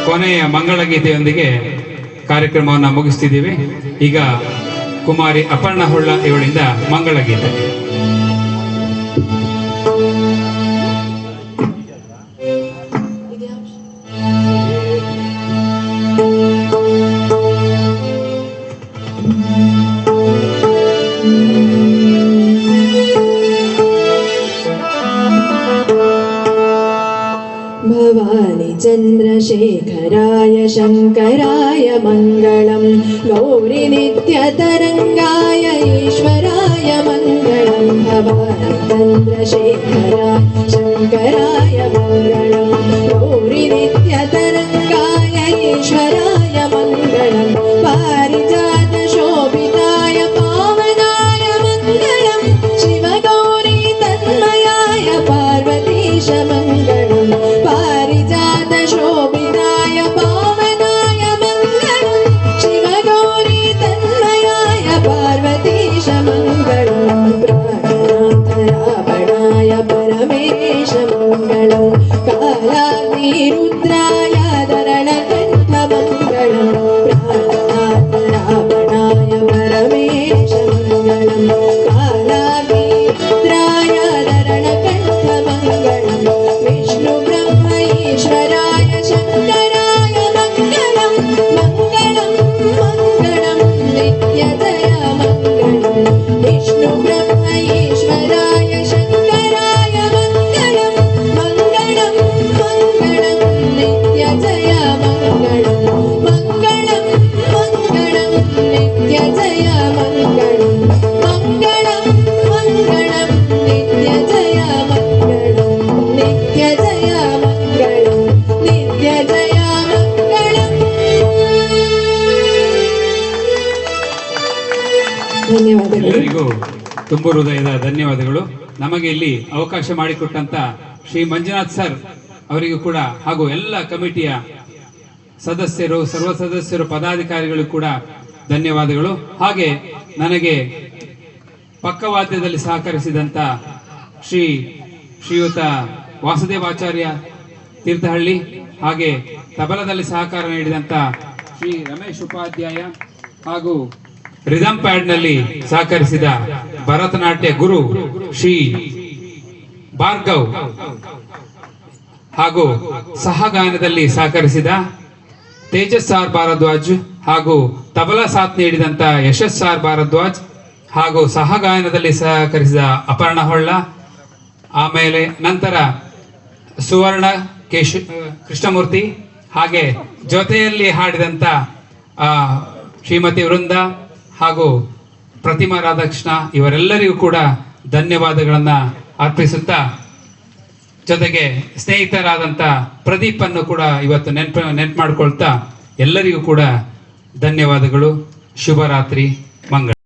ಕೊನೆಯ ಮಂಗಳಗೀತೆಯೊಂದಿಗೆ ಕಾರ್ಯಕ್ರಮವನ್ನು ಮುಗಿಸ್ತಿದ್ದೀವಿ. ಈಗ ಕುಮಾರಿ ಅಪರ್ಣ ಹೊಳ್ಳ ಇವಳಿಂದ ಮಂಗಳಗೀತೆ. भवानी चन्द्रशेखराय शङ्कराय मङ्गलं गौरी नित्यतरङ्गाय ईश्वराय मङ्गलं भवानी चन्द्रशेखराय शङ्कराय मङ्गलं गौरी नित्यतरङ्गाय ईश्वराय मङ्गलं पारिजात शोभिताय पावनाय मङ्गलं शिवगौरी तन्मयाय पार्वतीश मङ्गलं पारिजात शोभिताय पावनाय मङ्गलं शिवगौरी तन्मयाय पार्वतीश मङ्गलं प्राणनाथ रावणाय परमेश मङ्गलं कालाग्निरुद्राय धरणकण्ठ मङ्गलं प्राणनाथ रावणाय परमेश मङ्गलं कालाग्निरुद्राय धरणकण्ठ मङ्गलं विष्णु ब्रह्म ईश्वराय शङ्कराय मङ्गलं मङ्गलं मङ्गलं नित्यजय मङ्गलं विष्णु ब्रह्म ईश्वराय शङ्कराय मङ्गलं मङ्गलं मङ्गलं नित्यजय मङ्गलं मङ्गलं मङ्गलं नित्यजय मङ्गलं मङ्गलं मङ्गलं नित्यजय मङ्गलं नित्यजय मङ्गलं नित्यजय मङ्गलम्. ಧನ್ಯವಾದಗಳು. ಎಲ್ಲರಿಗೂ ತುಂಬು ಹೃದಯದ ಧನ್ಯವಾದಗಳು. ನಮಗೆ ಇಲ್ಲಿ ಅವಕಾಶ ಮಾಡಿಕೊಟ್ಟಂತ ಶ್ರೀ ಮಂಜುನಾಥ್ ಸರ್ ಅವರಿಗೂ ಕೂಡ ಹಾಗೂ ಎಲ್ಲ ಕಮಿಟಿಯ ಸದಸ್ಯರು, ಸರ್ವ ಸದಸ್ಯರು, ಪದಾಧಿಕಾರಿಗಳು ಕೂಡ ಧನ್ಯವಾದಗಳು. ಹಾಗೆ ನನಗೆ ಪಕ್ಕವಾದ್ಯದಲ್ಲಿ ಸಹಕರಿಸಿದಂತ ಶ್ರೀಯುತ ವಾಸುದೇವಾಚಾರ್ಯ ತೀರ್ಥಹಳ್ಳಿ, ಹಾಗೆ ತಬಲದಲ್ಲಿ ಸಹಕಾರ ನೀಡಿದಂತ ಶ್ರೀ ರಮೇಶ್ ಉಪಾಧ್ಯಾಯ, ಹಾಗೂ ರಿದಮ್ ಪ್ಯಾಡ್ ನಲ್ಲಿ ಸಹಕರಿಸಿದ ಭರತನಾಟ್ಯ ಗುರು ಶ್ರೀ ಭಾರ್ಗವ್, ಹಾಗೂ ಸಹಗಾಯನದಲ್ಲಿ ಸಹಕರಿಸಿದ ತೇಜಸ್ ಆರ್ ಭಾರದ್ವಾಜ್, ಹಾಗೂ ತಬಲಾ ಸಾಥ್ ನೀಡಿದಂತ ಯಶಸ್ ಆರ್ ಭಾರದ್ವಾಜ್, ಹಾಗೂ ಸಹಗಾಯನದಲ್ಲಿ ಸಹಕರಿಸಿದ ಅಪರ್ಣ ಹೊಳ್ಳ, ಆಮೇಲೆ ನಂತರ ಸುವರ್ಣ ಕೃಷ್ಣಮೂರ್ತಿ, ಹಾಗೆ ಜೊತೆಯಲ್ಲಿ ಹಾಡಿದಂತ ಶ್ರೀಮತಿ ವೃಂದ ಹಾಗೂ ಪ್ರತಿಮಾ ರಾಧಾಕೃಷ್ಣ, ಇವರೆಲ್ಲರಿಗೂ ಕೂಡ ಧನ್ಯವಾದಗಳನ್ನ ಅರ್ಪಿಸುತ್ತಾ, ಜೊತೆಗೆ ಸ್ನೇಹಿತರಾದಂಥ ಪ್ರದೀಪ್ ಅನ್ನು ಕೂಡ ಇವತ್ತು ನೆನ್ಪು ಮಾಡ್ಕೊಳ್ತಾ ಎಲ್ಲರಿಗೂ ಕೂಡ ಧನ್ಯವಾದಗಳು. ಶುಭರಾತ್ರಿ, ಮಂಗಳ.